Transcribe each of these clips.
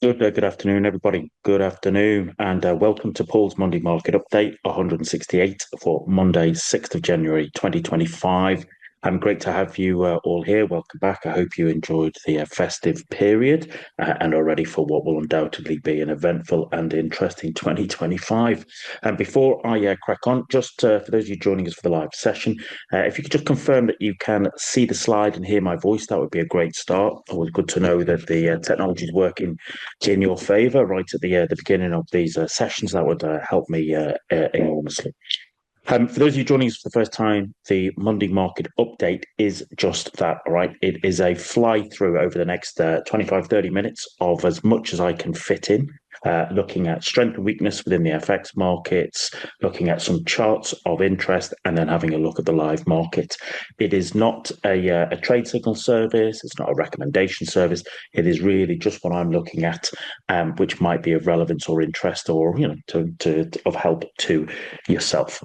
Good afternoon, everybody. Good afternoon, and welcome to Paul's Monday Market Update 168 for Monday, 6th of January, 2025. Great to have you all here. Welcome back. I hope you enjoyed the festive period and are ready for what will undoubtedly be an eventful and interesting 2025. And before I crack on, just for those of you joining us for the live session, if you could just confirm that you can see the slide and hear my voice, that would be a great start. Always good to know that the technology is working in your favour right at the beginning of these sessions. That would help me enormously. For those of you joining us for the first time, the Monday Market Update is just that, all right? It is a fly-through over the next 25-30 minutes of as much as I can fit in, looking at strength and weakness within the FX markets, looking at some charts of interest, and then having a look at the live market. It is not a trade signal service. It's not a recommendation service. It is really just what I'm looking at, which might be of relevance or interest or, of help to yourself.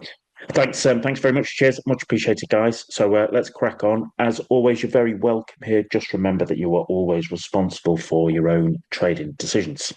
Thanks very much. Cheers. Much appreciated, guys. So let's crack on. As always, you're very welcome here. Just remember that you are always responsible for your own trading decisions.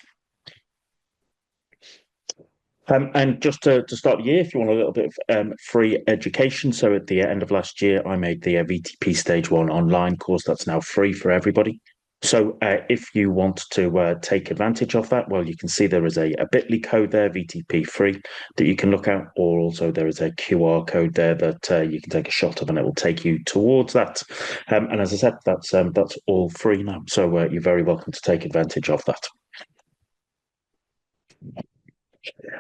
And just to start the year, if you want a little bit of free education, so at the end of last year, I made the VTP Stage 1 online course that's now free for everybody. So if you want to take advantage of that, well, you can see there is a bit.ly code there, VTP free, that you can look at, or also there is a QR code there that you can take a shot of and it will take you towards that. And as I said, that's all free now. So you're very welcome to take advantage of that.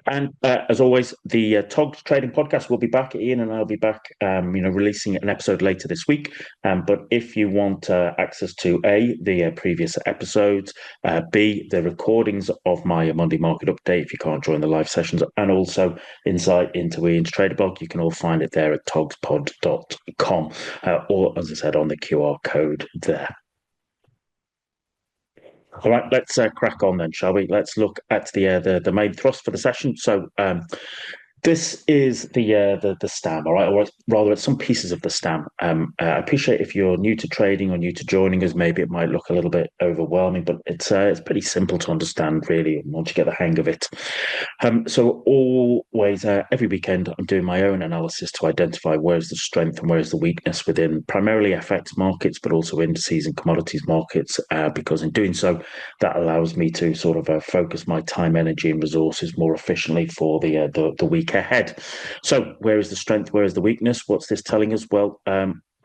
And as always, the TOG Trading Podcast will be back. Ian and I'll be back, releasing an episode later this week. But if you want access to A, the previous episodes, B, the recordings of my Monday Market Update, if you can't join the live sessions, and also insight into Ian's Trader Blog, you can all find it there at togspod.com, or as I said, on the QR code there. All right, let's crack on then, shall we? Let's look at the main thrust for the session. So this is the STAM, all right, or rather, it's some pieces of the STAM. I appreciate if you're new to trading or new to joining us, maybe it might look a little bit overwhelming, but it's pretty simple to understand, really, once you get the hang of it. So always, every weekend, I'm doing my own analysis to identify where's the strength and where's the weakness within primarily FX markets, but also indices and commodities markets, because in doing so, that allows me to sort of focus my time, energy, and resources more efficiently for the week ahead. So where is the strength? Where is the weakness? What's this telling us? Well,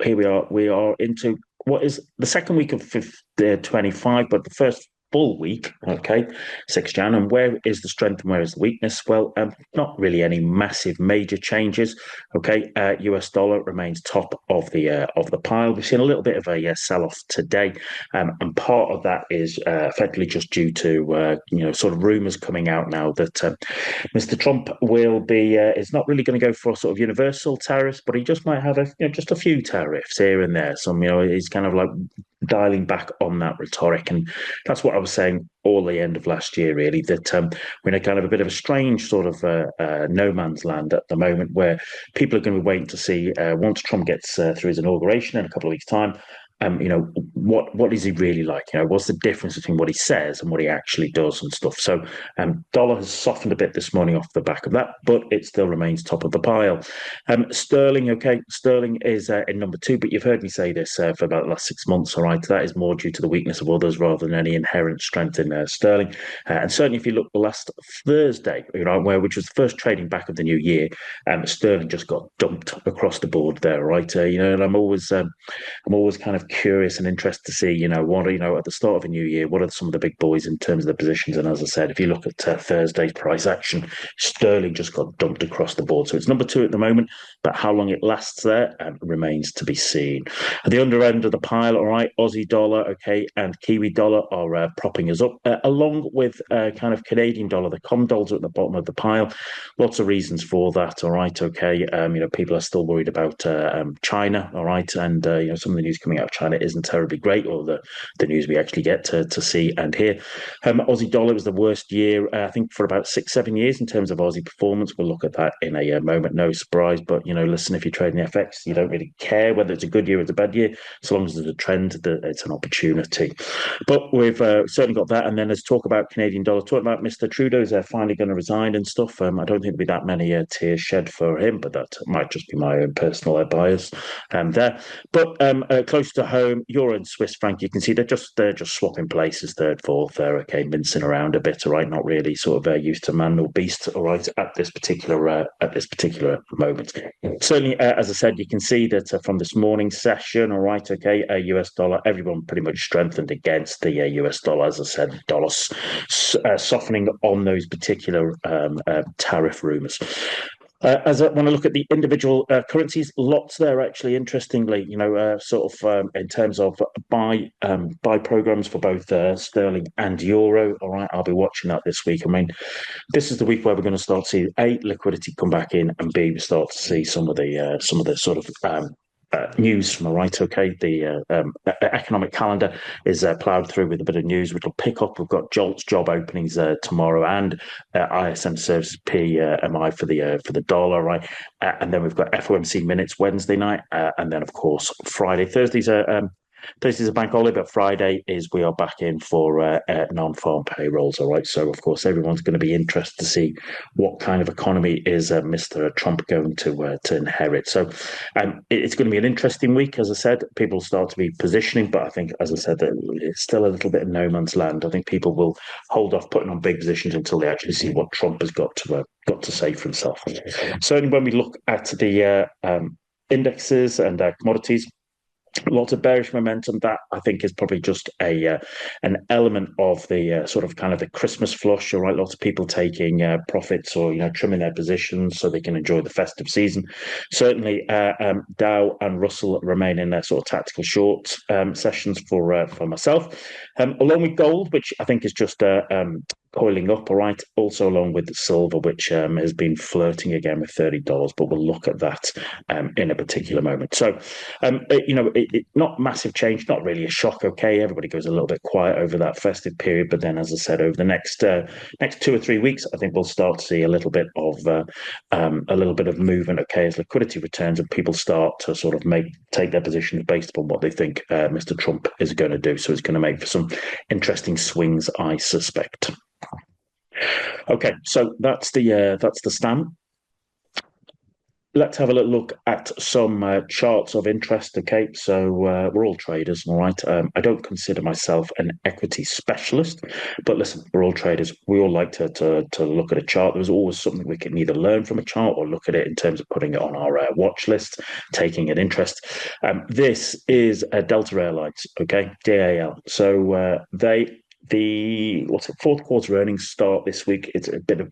here we are. We are into what is the second week of 25, but the first full week, okay, 6 Jan. And where is the strength and where is the weakness? Well, not really any massive major changes. Okay, US dollar remains top of the pile. We've seen a little bit of a sell-off today, and part of that is effectively just due to sort of rumours coming out now that Mr. Trump will be is not really going to go for sort of universal tariffs, but he just might have just a few tariffs here and there. Some he's kind of like dialing back on that rhetoric, and that's what I was saying all the end of last year, really, that we're in a kind of a bit of a strange sort of no man's land at the moment, where people are going to be waiting to see once Trump gets through his inauguration in a couple of weeks' time. What is he really like? What's the difference between what he says and what he actually does and stuff? So, dollar has softened a bit this morning off the back of that, but it still remains top of the pile. Sterling, okay, sterling is in number 2, but you've heard me say this for about the last 6 months. All right, that is more due to the weakness of others rather than any inherent strength in sterling. And certainly, if you look last Thursday, which was the first trading back of the new year, sterling just got dumped across the board there, right? And I'm always kind of curious and interested to see, what at the start of a new year, what are some of the big boys in terms of the positions? And as I said, if you look at Thursday's price action, sterling just got dumped across the board. So it's number 2 at the moment, but how long it lasts there remains to be seen. At the under end of the pile, all right, Aussie dollar, okay, and Kiwi dollar are propping us up, along with kind of Canadian dollar. The com dollars are at the bottom of the pile. Lots of reasons for that, all right, okay. People are still worried about China, all right, and some of the news coming out of China isn't terribly great, or the news we actually get to see and hear. Aussie dollar was the worst year, I think, for about 6-7 years in terms of Aussie performance. We'll look at that in a moment, no surprise. But, listen, if you're trading FX, you don't really care whether it's a good year or it's a bad year, as long as there's a trend, it's an opportunity. But we've certainly got that. And then let's talk about Canadian dollar, talk about Mr. Trudeau's finally going to resign and stuff. I don't think there'll be that many tears shed for him, but that might just be my own personal bias there. But close to home, euro and Swiss franc, you can see they're just swapping places, third, fourth. They're okay, mincing around a bit, all right, not really sort of used to man or beast, all right, at this particular moment. Certainly, as I said, you can see that from this morning's session, all right, okay, US dollar, everyone pretty much strengthened against the US dollar. As I said, dollar softening on those particular tariff rumours. As I want to look at the individual currencies, lots there actually. Interestingly, in terms of buy programs for both sterling and euro. All right, I'll be watching that this week. I mean, this is the week where we're going to start to see A, liquidity come back in, and B, we start to see some of the sort of news from the economic calendar is ploughed through with a bit of news, which will pick up. We've got JOLTS job openings tomorrow, and ISM services PMI for the dollar, right? And then we've got FOMC minutes Wednesday night, and then of course Friday. Thursday's a bank holiday, but Friday we are back in for non-farm payrolls. All right, so of course everyone's going to be interested to see what kind of economy is Mr. Trump going to inherit. So it's going to be an interesting week, as I said. People start to be positioning, but I think, as I said, it's still a little bit of no man's land. I think people will hold off putting on big positions until they actually see what Trump has got to say for himself. Certainly, when we look at the indexes and commodities, lots of bearish momentum. That I think is probably just an element of the sort of kind of the Christmas flush. All right, lots of people taking profits or trimming their positions so they can enjoy the festive season. Certainly, Dow and Russell remain in their sort of tactical short sessions for myself, along with gold, which I think is just coiling up, all right. Also along with silver, which has been flirting again with $30, but we'll look at that in a particular moment. So, not massive change, not really a shock. Okay, everybody goes a little bit quiet over that festive period, but then, as I said, over the next 2 or 3 weeks, I think we'll start to see a little bit of movement. Okay, as liquidity returns and people start to sort of take their positions based upon what they think Mr. Trump is going to do. So it's going to make for some interesting swings, I suspect. Okay, so that's the STAM. Let's have a little look at some charts of interest. Okay, so we're all traders, all right. I don't consider myself an equity specialist, but listen, we're all traders. We all like to look at a chart. There's always something we can either learn from a chart or look at it in terms of putting it on our watch list, taking an interest. This is Delta Airlines, okay, DAL. So the fourth quarter earnings start this week. It's a bit of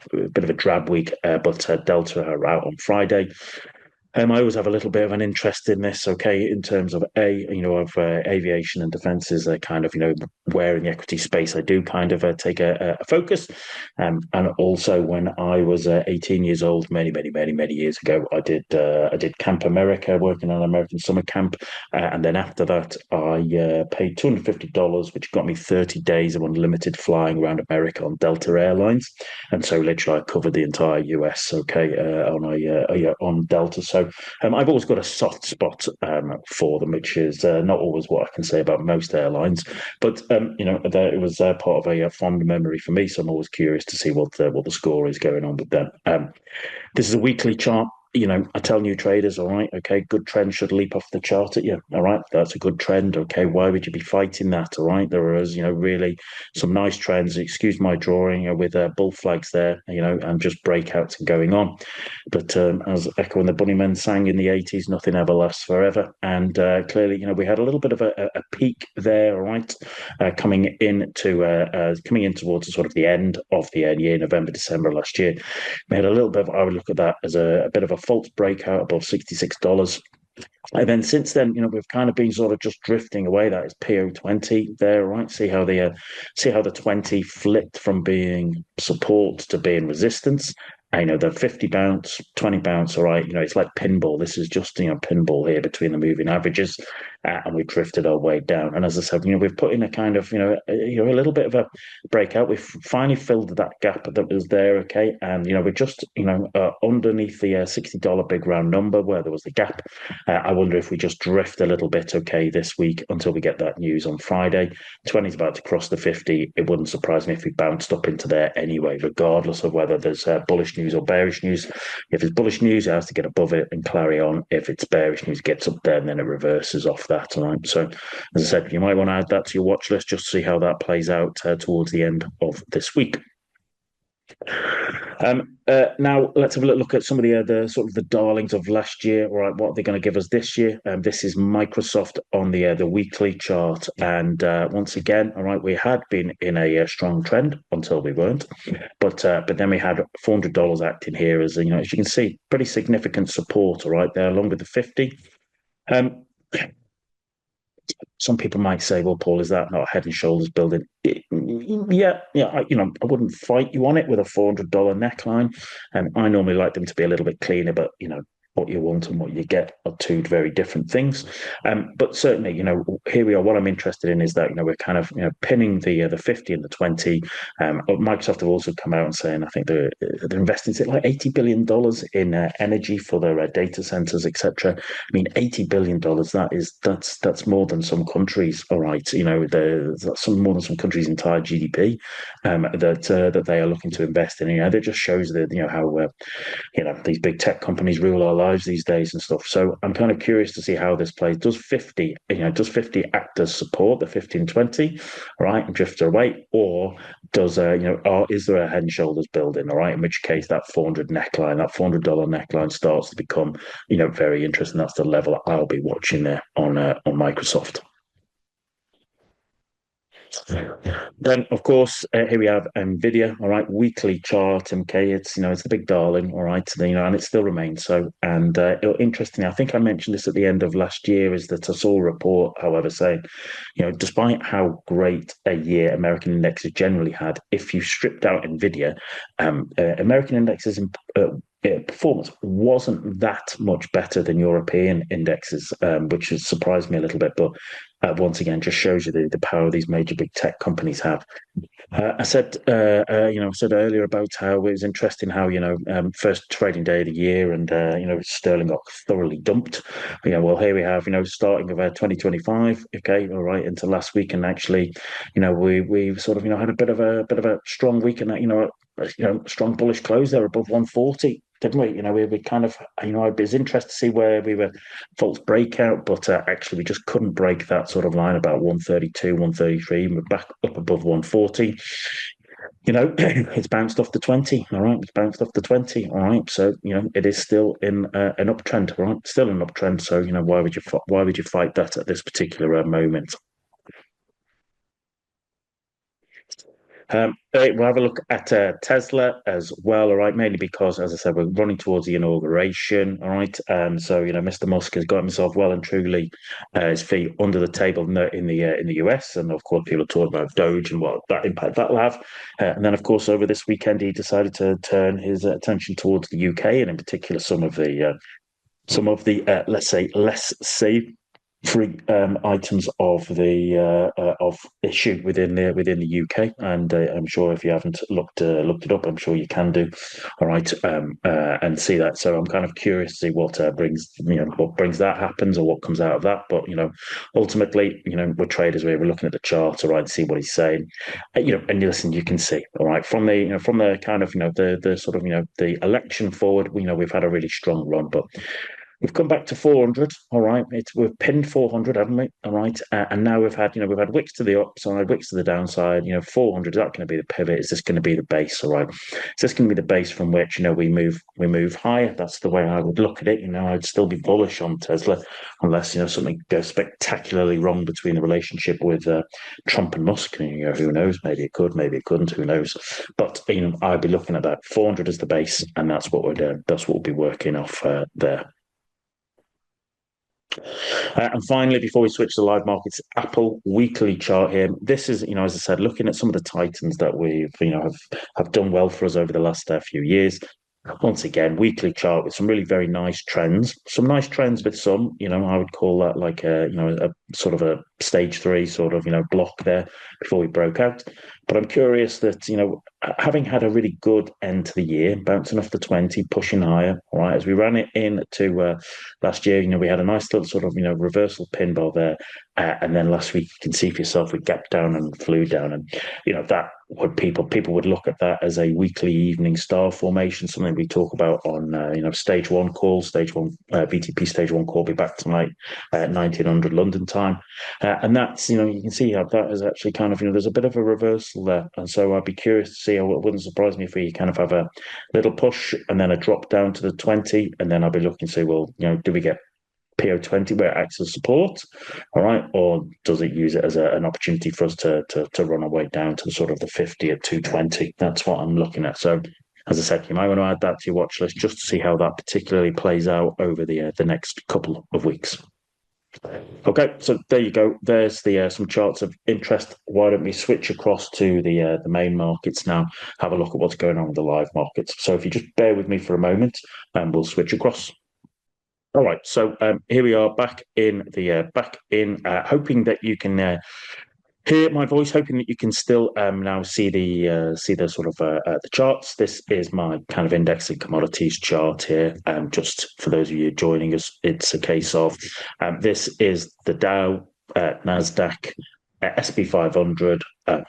a drab week, but Delta are out on Friday. I always have a little bit of an interest in this, okay, in terms of aviation and defence is kind of, where in the equity space I do kind of take a focus. And also when I was 18 years old, many years ago, I did Camp America, working on an American summer camp. And then after that, I paid $250, which got me 30 days of unlimited flying around America on Delta Airlines. And so literally I covered the entire US, okay, on Delta. So I've always got a soft spot for them, which is not always what I can say about most airlines. But it was part of a fond memory for me. So I'm always curious to see what the score is going on with them. This is a weekly chart. I tell new traders, all right, okay, good trend should leap off the chart at you. All right, that's a good trend. Okay, why would you be fighting that? All right, there is, really some nice trends. Excuse my drawing with bull flags there, and just breakouts going on. But as Echo and the Bunnymen sang in the 80s, nothing ever lasts forever. And clearly, we had a little bit of a peak there, all right, coming in towards the sort of the end of the year, November, December last year. We had a little bit of, I would look at that as a bit of a false breakout above $66. And then since then, we've kind of been sort of just drifting away. That is PO20 there, right? See how the 20 flipped from being support to being resistance. the 50 bounce, 20 bounce, all right, it's like pinball. This is just, pinball here between the moving averages, and we've drifted our way down. And as I said, we've put in a kind of, a little bit of a breakout. We've finally filled that gap that was there, okay? And, we're just, underneath the $60 big round number where there was the gap. I wonder if we just drift a little bit, okay, this week until we get that news on Friday. 20 is about to cross the 50. It wouldn't surprise me if we bounced up into there anyway, regardless of whether there's bullish news or bearish news. If it's bullish news, it has to get above it and carry on. If it's bearish news, it gets up there and then it reverses off that. All right. So, as I said, you might want to add that to your watch list just to see how that plays out towards the end of this week. Now let's have a look at some of the sort of the darlings of last year. All right, what are they going to give us this year? This is Microsoft on the weekly chart, and once again, all right, we had been in a strong trend until we weren't, but then we had $400 acting here as as you can see, pretty significant support. All right, there along with the 50. Some people might say, well, Paul, is that not head and shoulders building? Yeah, I wouldn't fight you on it with a $400 neckline. And I normally like them to be a little bit cleaner, but, what you want and what you get are two very different things. But certainly, here we are. What I'm interested in is that, we're kind of, pinning the 50 and the 20. Microsoft have also come out and saying, I think they're investing like $80 billion in energy for their data centers, etc. I mean, $80 billion, that's more than some countries, all right. That's more than some countries' entire GDP that they are looking to invest in. That just shows that, how, these big tech companies rule our lives these days and stuff. So I'm kind of curious to see how this plays. Does 50 act as support, the 50 and 20, right, and drift away? Or does, is there a head and shoulders building, all right? In which case that $400 neckline starts to become, very interesting. That's the level I'll be watching there on Microsoft. Then, of course, here we have NVIDIA, all right, weekly chart, okay, it's the big darling, all right, and it still remains so. And interestingly, I think I mentioned this at the end of last year, is that I saw a report, however, saying, despite how great a year American indexes generally had, if you stripped out NVIDIA, American indexes performance wasn't that much better than European indexes, which has surprised me a little bit. But once again, just shows you the power these major big tech companies have. I said earlier about how it was interesting how first trading day of the year, and sterling got thoroughly dumped. Well, here we have starting of 2025. Okay, all right, into last week, and actually, we sort of had a bit of a strong week, and strong bullish close there above 140. Didn't we? We kind of, it was interesting to see where we were false breakout, but actually we just couldn't break that sort of line about 132, 133. We're back up above 140. It's bounced off the 20. All right, it's bounced off the 20. All right, so it is still in an uptrend. All right, still an uptrend. So why would you fight that at this particular moment? We'll have a look at Tesla as well, all right, mainly because, as I said, we're running towards the inauguration, all right. So Mr. Musk has got himself well and truly his feet under the table in the US, and of course people are talking about Doge and what that impact that will have. And then, of course, over this weekend, he decided to turn his attention towards the UK, and in particular some of the let's say less safe free items of the of issue within the UK, and I'm sure if you haven't looked it up, I'm sure you can do. All right, and see that. So I'm kind of curious to see what brings that happens or what comes out of that. But ultimately, we're traders. We're looking at the chart, all right, see what he's saying. And listen, you can see, all right, from the kind of the sort of the election forward. We've had a really strong run, but we've come back to 400. All right, we've pinned 400, haven't we? All right, and now we've had wicks to the upside, wicks to the downside. 400, is that going to be the pivot? Is this going to be the base? All right, is this going to be the base from which we move higher? That's the way I would look at it. I'd still be bullish on Tesla unless something goes spectacularly wrong between the relationship with Trump and Musk. Who knows? Maybe it could, maybe it couldn't. Who knows? But I'd be looking at that 400 as the base, and that's what we're doing. That's what we'll be working off there. And finally, before we switch to live markets, Apple weekly chart here. This is, as I said, looking at some of the titans that we've, have done well for us over the last few years. Once again, weekly chart with some really very nice trends. Some nice trends with some, I would call that like a sort of a stage three sort of, block there before we broke out. But I'm curious that, having had a really good end to the year, bouncing off the 20, pushing higher, all right, as we ran it into last year, we had a nice little sort of, reversal pin bar there. And then last week, you can see for yourself, we gapped down and flew down. And, that would people would look at that as a weekly evening star formation, something we talk about on stage one call, stage one BTP stage one call. Be back tonight at 1900 London time, and that's you can see how that is actually kind of there's a bit of a reversal there, and so I'd be curious to see. It wouldn't surprise me if we kind of have a little push and then a drop down to the 20, and then I'll be looking to say, well, do we get PO20 where it acts as support, all right, or does it use it as an opportunity for us to run our way down to sort of the 50 at 220? That's what I'm looking at. So, as I said, you might want to add that to your watch list just to see how that particularly plays out over the next couple of weeks. Okay, so there you go. There's the some charts of interest. Why don't we switch across to the main markets now? Have a look at what's going on with the live markets. So if you just bear with me for a moment, and we'll switch across. All right, so here we are back in hoping that you can hear my voice, hoping that you can still now see the sort of the charts. This is my kind of index and commodities chart here. Just for those of you joining us, it's a case of this is the Dow, Nasdaq, SP 500,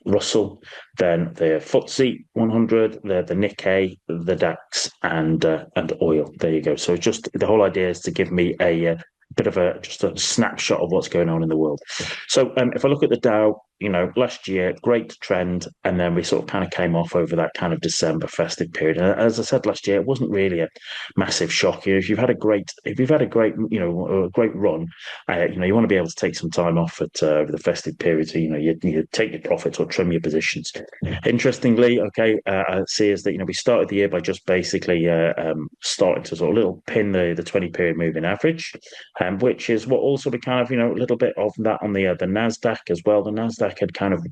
Russell, then the FTSE 100, the Nikkei, the DAX, and oil. There you go. So just the whole idea is to give me a bit of just a snapshot of what's going on in the world. So if I look at the Dow, last year, great trend, and then we sort of kind of came off over that kind of December festive period. And as I said last year, it wasn't really a massive shock. If you've had a great, a great run, you want to be able to take some time off at over the festive period. So you take your profits or trim your positions. Interestingly, okay, I see is that we started the year by just basically starting to sort of little pin the 20 period moving average, which is what also be kind of a little bit of that on the Nasdaq as well. The Nasdaq had kind of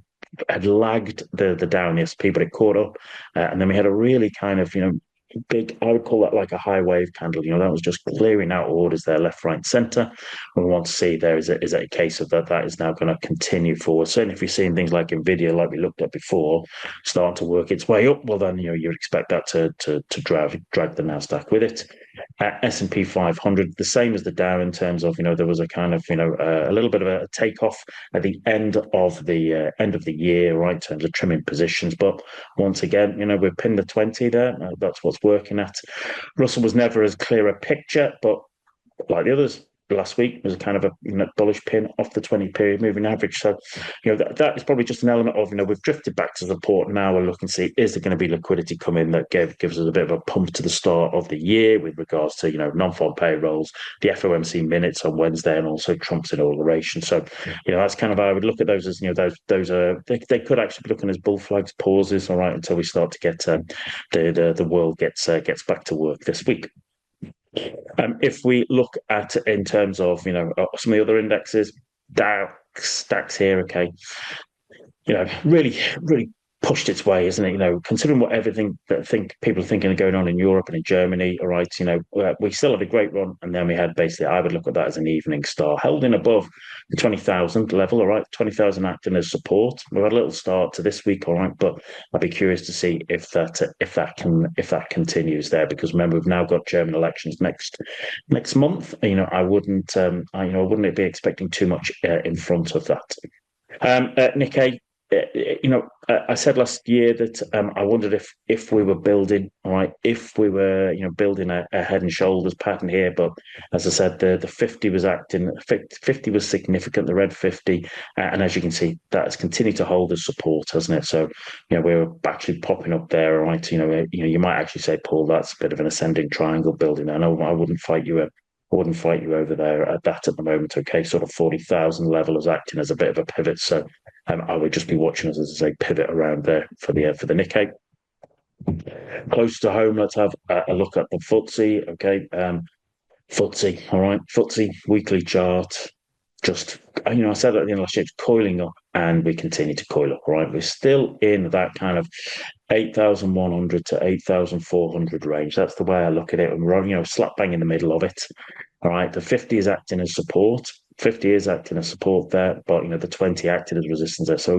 had lagged the Dow and the S&P, but it caught up, and then we had a really kind of big, I would call that like a high wave candle. That was just clearing out orders there, left, right, centre. We want to see there is it a case of that is now going to continue forward. Certainly, if you're seeing things like NVDIA, like we looked at before, starting to work its way up, well, then you'd expect that to drag the Nasdaq with it. S&P 500, the same as the Dow in terms of there was a kind of a little bit of a takeoff at the end of the year, right, in terms of trimming positions. But once again, we've pinned the 20 there. That's what's working at. Russell was never as clear a picture, but like the others, last week was a kind of a bullish pin off the 20 period moving average. So, that is probably just an element of, we've drifted back to support. Now we're looking to see, is there going to be liquidity coming that gives us a bit of a pump to the start of the year with regards to, non-farm payrolls, the FOMC minutes on Wednesday, and also Trump's inauguration. So, that's kind of how I would look at those as, those are, they could actually be looking as bull flags, pauses, all right, until we start to get the world gets back to work this week. If we look at in terms of some of the other indexes, DAX here, okay, really pushed its way, isn't it? Considering what everything that people are thinking are going on in Europe and in Germany, all right, we still had a great run, and then we had basically, I would look at that as an evening star, held in above the 20,000 level, all right, 20,000 acting as support. We've had a little start to this week, all right, but I'd be curious to see if that continues there, because remember, we've now got German elections next month. I wouldn't be expecting too much in front of that. Nikkei, I said last year that I wondered if we were building, all right, if we were, building a head and shoulders pattern here. But as I said, the 50 was 50 was significant, the red 50. And as you can see, that has continued to hold as support, hasn't it? So, we're actually popping up there, all right? You might actually say, Paul, that's a bit of an ascending triangle building. I know I wouldn't fight you over there at that at the moment. Okay, sort of 40,000 level is acting as a bit of a pivot. So I would just be watching us as a pivot around there for the Nikkei. Close to home, let's have a look at the FTSE. Okay, FTSE, all right, FTSE weekly chart. just, I said at the end of last year, it's coiling up, and we continue to coil up, right? We're still in that kind of 8,100 to 8,400 range. That's the way I look at it. And we're, slap bang in the middle of it. All right. The 50 is acting as support. 50 is acting as support there, but, the 20 acted as resistance there. So,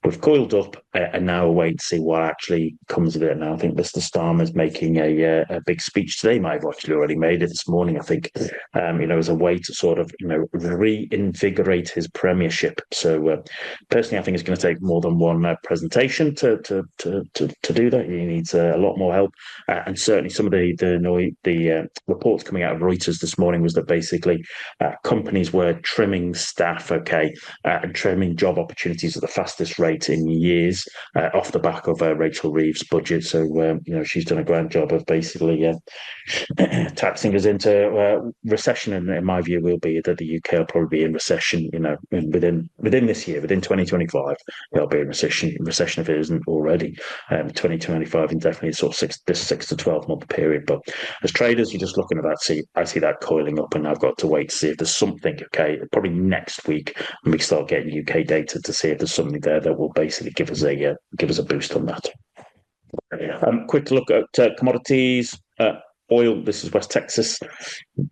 we've coiled up, and now we're waiting to see what actually comes of it. Now, I think Mr. Starmer is making a big speech today. He might have actually already made it this morning, I think, as a way to sort of, reinvigorate his premiership. So, personally, I think it's going to take more than one presentation to do that. He needs a lot more help, and certainly some of the reports coming out of Reuters this morning was that basically companies were trimming staff, and trimming job opportunities at the fastest rate in years, off the back of Rachel Reeves' budget. So she's done a grand job of basically taxing us into recession, and in my view will be that the UK will probably be in recession, within this year, within 2025, they'll be in recession if it isn't already. 2025 and definitely sort of this 6 to 12 month period. But as traders, you're just looking at that. I see that coiling up, and I've got to wait to see if there's something, probably next week when we start getting UK data to see if there's something there that will basically give us a boost on that. Quick look at commodities. Oil, this is West Texas.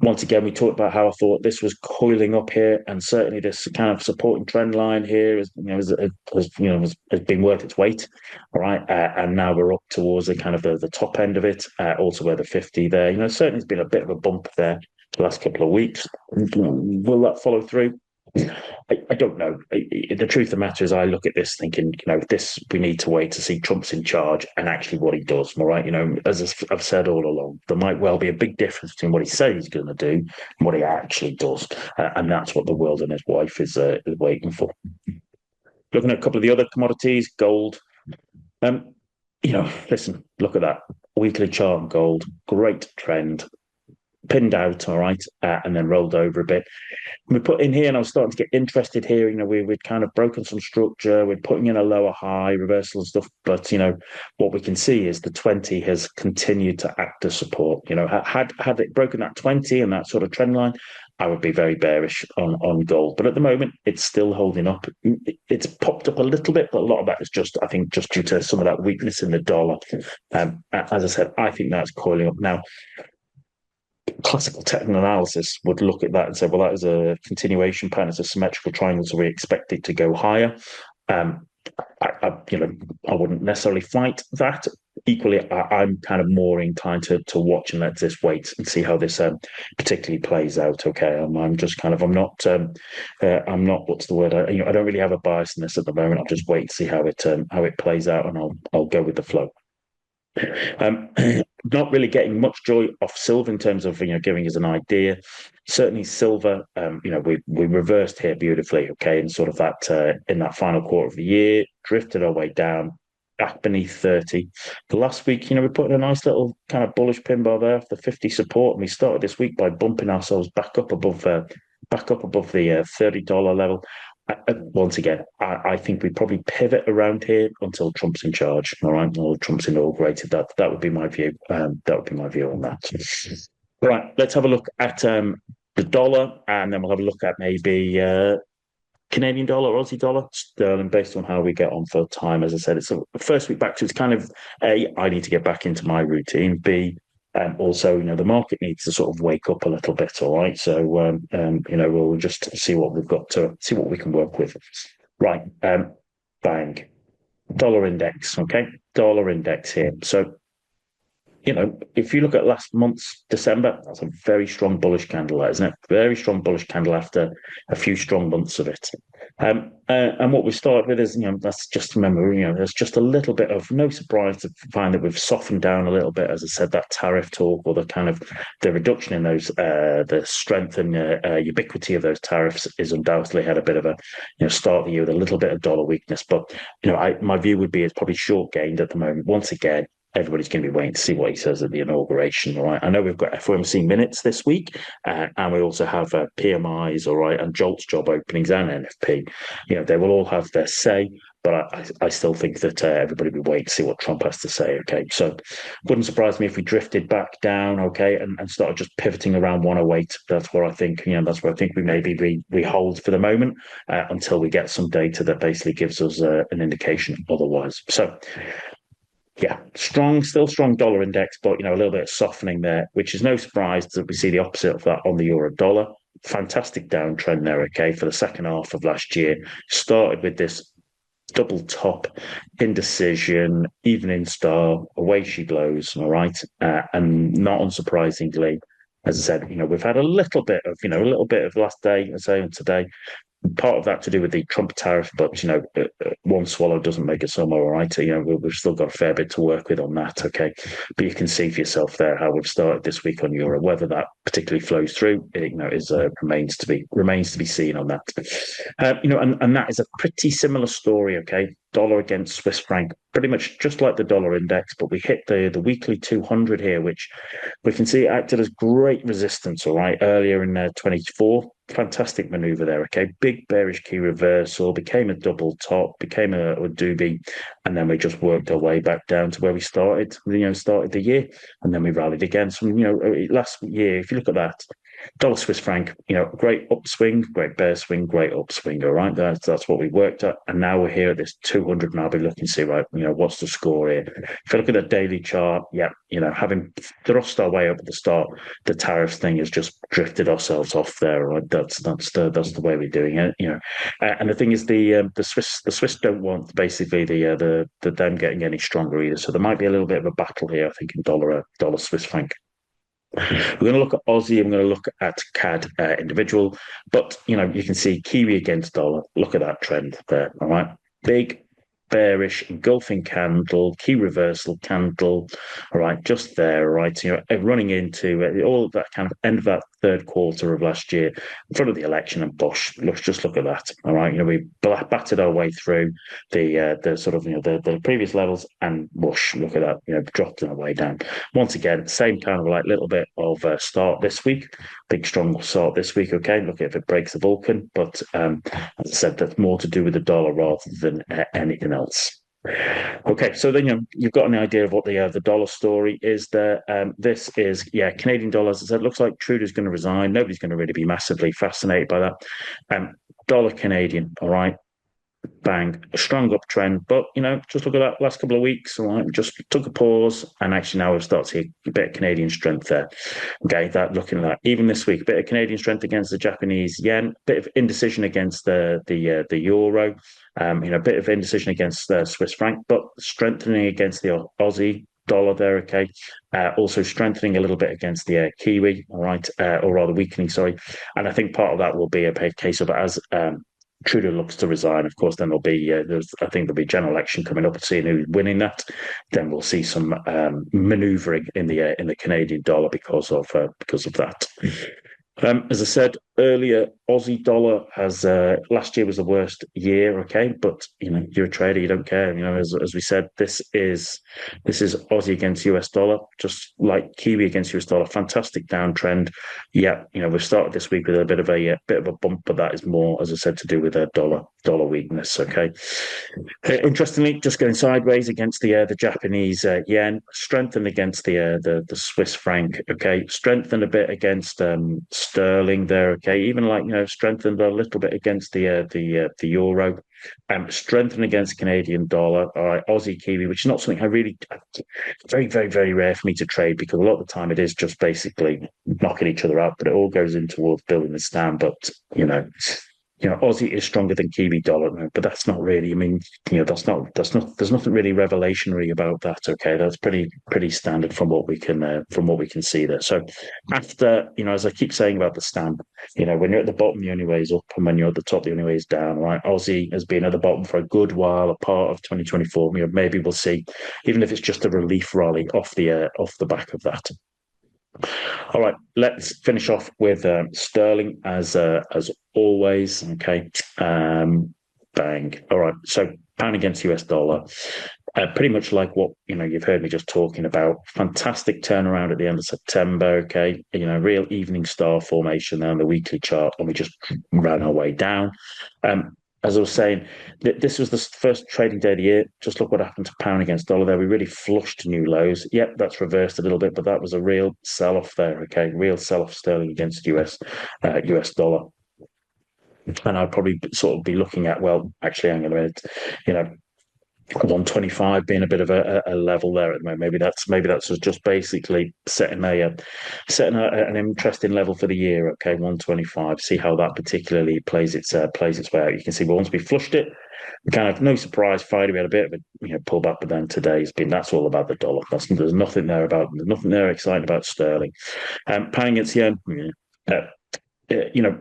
Once again, we talked about how I thought this was coiling up here, and certainly this kind of supporting trend line here has been worth its weight. All right, and now we're up towards the kind of the top end of it, also where the 50 there. Certainly has been a bit of a bump there the last couple of weeks. Will that follow through? I don't know. The truth of the matter is, I look at this thinking, this we need to wait to see Trump's in charge and actually what he does. All right, as I've said all along, there might well be a big difference between what he says he's going to do and what he actually does, and that's what the world and his wife is waiting for. Looking at a couple of the other commodities, gold. Listen, look at that weekly chart on gold, great trend. Pinned out, all right, and then rolled over a bit. We put in here, and I was starting to get interested here. We'd kind of broken some structure. We're putting in a lower high reversal and stuff, but what we can see is the 20 has continued to act as support. Had it broken that 20 and that sort of trend line, I would be very bearish on gold. But at the moment, it's still holding up. It's popped up a little bit, but a lot of that is just due to some of that weakness in the dollar. As I said, I think that's coiling up now. Classical technical analysis would look at that and say, well, that is a continuation pattern. It's a symmetrical triangle, so we expect it to go higher. I wouldn't necessarily fight that. Equally, I'm kind of more inclined to watch and let this wait and see how this particularly plays out. Okay, I'm not what's the word? I don't really have a bias in this at the moment. I'll just wait to see how it plays out, and I'll go with the flow. Not really getting much joy off silver in terms of giving us an idea. Certainly silver, we reversed here beautifully, and sort of that in that final quarter of the year, drifted our way down back beneath 30. The last week, we put in a nice little kind of bullish pin bar there for the 50 support, and we started this week by bumping ourselves back up above the $30 level. Once again, I think we probably pivot around here until Trump's in charge. All right, or Trump's inaugurated. That would be my view. That would be my view on that. All right, let's have a look at the dollar, and then we'll have a look at maybe Canadian dollar, Aussie dollar, sterling, based on how we get on for time. As I said, it's the first week back, so it's kind of I need to get back into my routine. B, also, the market needs to sort of wake up a little bit. All right. So, we'll just see what we've got to see what we can work with. Right. Bang. Dollar index. Okay. Dollar index here. So, if you look at last month's December, that's a very strong bullish candle, isn't it? Very strong bullish candle after a few strong months of it. And what we started with is, let's just remember, there's just a little bit of no surprise to find that we've softened down a little bit. As I said, that tariff talk, or the kind of the reduction in those, the strength and ubiquity of those tariffs is undoubtedly had a bit of a, start the year with a little bit of dollar weakness. But, my view would be it's probably short gained at the moment. Once again, everybody's going to be waiting to see what he says at the inauguration. All right. I know we've got FOMC minutes this week, and we also have PMIs, all right, and JOLTS job openings and NFP. They will all have their say, but I still think that everybody will be waiting to see what Trump has to say. Okay. So wouldn't surprise me if we drifted back down, okay, and started just pivoting around 108. That's where I think, that's where I think we maybe we hold for the moment until we get some data that basically gives us an indication otherwise. So yeah, still strong dollar index, but a little bit of softening there, which is no surprise that we see the opposite of that on the euro dollar. Fantastic downtrend there, okay, for the second half of last year. Started with this double top indecision, evening star, away she blows, all right. And not unsurprisingly, as I said, we've had a little bit of last day, as I say, and today, part of that to do with the Trump tariff, but one swallow doesn't make a summer, all right. We've still got a fair bit to work with on that, okay. But you can see for yourself there how we've started this week on euro. Whether that particularly flows through, is remains to be seen on that. And that is a pretty similar story, okay. Dollar against Swiss franc, pretty much just like the dollar index, but we hit the weekly 200 here, which we can see acted as great resistance, all right, earlier in 24. Fantastic maneuver there, okay. Big bearish key reversal, became a double top, became a doobie, and then we just worked our way back down to where we started the year, and then we rallied again. So, last year, if you look at that, dollar Swiss franc, great upswing, great bear swing, great upswing. All right, that's what we worked at, and now we're here at this 200, and I'll be looking to see, right, what's the score here. If you look at the daily chart, yeah, having thrust our way up at the start, the tariff thing has just drifted ourselves off there. Right, that's the way we're doing it. And the thing is, the Swiss don't want basically the them getting any stronger either. So there might be a little bit of a battle here, I think, in dollar Swiss franc. We're going to look at Aussie. I'm going to look at CAD individual, but you can see Kiwi against dollar. Look at that trend there. All right, big bearish engulfing candle, key reversal candle. All right, just there. Right, running into all of that kind of end of that third quarter of last year, in front of the election, and Bush. Just look at that. All right, we battered our way through the sort of the previous levels, and whoosh, look at that. Dropped our way down once again. Same kind of like little bit of start this week. Big strong start this week. Okay, look if it breaks the Vulcan, but as I said, that's more to do with the dollar rather than anything else. Okay, so then you've got an idea of what the dollar story is there. This is Canadian dollars. As I said, it looks like Trudeau's going to resign. Nobody's going to really be massively fascinated by that. Dollar Canadian, all right. Bang, a strong uptrend, but just look at that last couple of weeks. All right, just took a pause, and actually now we've started to see a bit of Canadian strength there. Okay, that looking at that even this week, a bit of Canadian strength against the Japanese yen, bit of indecision against the euro, a bit of indecision against the Swiss franc, but strengthening against the Aussie dollar there, okay. Also strengthening a little bit against the Kiwi, all right, or rather weakening, sorry. And I think part of that will be a case of as Trudeau looks to resign. Of course, then I think there'll be general election coming up and seeing who's winning that. Then we'll see some manoeuvring in the Canadian dollar because of that. As I said earlier, Aussie dollar has last year was the worst year. Okay, but you're a trader, you don't care. As we said, this is Aussie against US dollar, just like Kiwi against US dollar. Fantastic downtrend. Yeah, we've started this week with a bit of a bump, but that is more, as I said, to do with a dollar weakness. Okay. Interestingly, just going sideways against the Japanese yen, strengthened against the Swiss franc. Okay, strengthened a bit against sterling there. Okay, even strengthened a little bit against the euro. Strengthened against Canadian dollar. All right, Aussie Kiwi, which is not something I really very, very, very rare for me to trade because a lot of the time it is just basically knocking each other out, but it all goes in towards building the stand. But Aussie is stronger than Kiwi dollar, but that's not really. I mean, that's not. There's nothing really revelationary about that. Okay, that's pretty standard from what we can see there. So after as I keep saying about the STAM, when you're at the bottom, the only way is up, and when you're at the top, the only way is down. Right? Aussie has been at the bottom for a good while, a part of 2024. Maybe we'll see, even if it's just a relief rally off the back of that. All right, let's finish off with sterling as always. Okay, bang. All right, so pound against US dollar. Pretty much like what you've heard me just talking about. Fantastic turnaround at the end of September. Okay, real evening star formation there on the weekly chart, and we just ran our way down. As I was saying, this was the first trading day of the year. Just look what happened to pound against dollar there. We really flushed new lows. Yep, that's reversed a little bit, but that was a real sell-off there. Okay, real sell-off sterling against US dollar. And I'd probably sort of be looking at, well, actually, hang on a minute, 125 being a bit of a level there at the moment. Maybe that's just basically setting an interesting level for the year. Okay, 125. See how that particularly plays its way out. You can see, but once we flushed it, kind of no surprise. Friday we had a bit of a pullback, but then today's been that's all about the dollar. There's nothing there exciting about sterling. Pound against yen.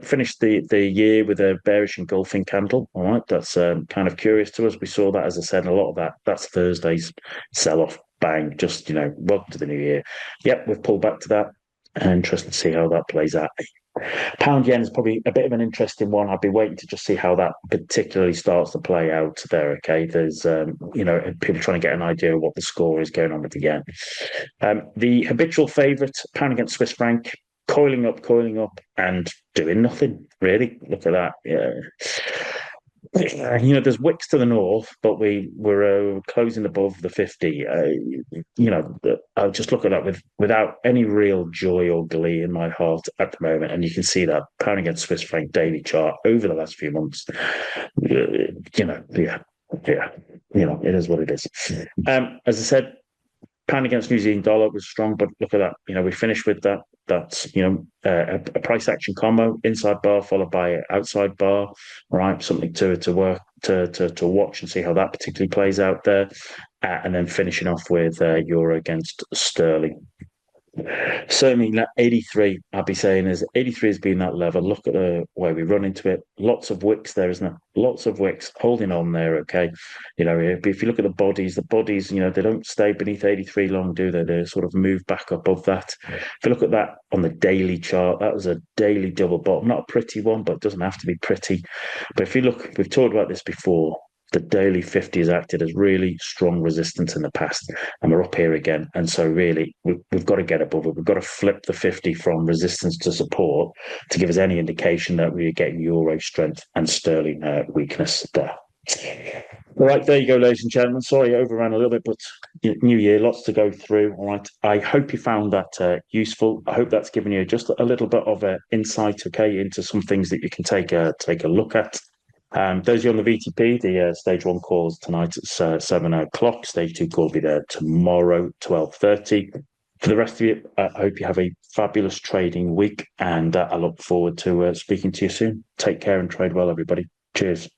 Finished the year with a bearish engulfing candle. All right, that's kind of curious to us. We saw that, as I said, a lot of that's Thursday's sell-off. Bang, just welcome to the new year. Yep, we've pulled back to that. Interesting to see how that plays out. Pound yen is probably a bit of an interesting one. I'd be waiting to just see how that particularly starts to play out there. Okay, there's people trying to get an idea of what the score is going on with the yen. The habitual favourite, pound against Swiss franc, coiling up, and doing nothing really. Look at that. Yeah. There's wicks to the north, but we're closing above the 50. I'll just look at that without any real joy or glee in my heart at the moment, and you can see that pound against Swiss franc daily chart over the last few months. Yeah, it is what it is. As I said, pound against New Zealand dollar was strong, but look at that. We finished with that. That's a price action combo, inside bar followed by outside bar, right? Something to work to watch and see how that particularly plays out there, and then finishing off with euro against sterling. Certainly, that 83, I'd be saying is 83 has been that level. Look at the way we run into it. Lots of wicks there, isn't it? Lots of wicks holding on there. Okay, if you look at the bodies, they don't stay beneath 83 long, do they? They sort of move back above that. If you look at that on the daily chart, that was a daily double bottom, not a pretty one, but it doesn't have to be pretty. But if you look, we've talked about this before. The daily 50 has acted as really strong resistance in the past, and we're up here again. And so, really, we've got to get above it. We've got to flip the 50 from resistance to support to give us any indication that we're getting euro strength and sterling weakness there. All right, there you go, ladies and gentlemen. Sorry, I overran a little bit, but new year, lots to go through. All right, I hope you found that useful. I hope that's given you just a little bit of insight, okay, into some things that you can take a look at. Those of you on the VTP, the stage 1 calls tonight at 7 o'clock. Stage 2 call will be there tomorrow, 12:30. For the rest of you, I hope you have a fabulous trading week, and I look forward to speaking to you soon. Take care and trade well, everybody. Cheers.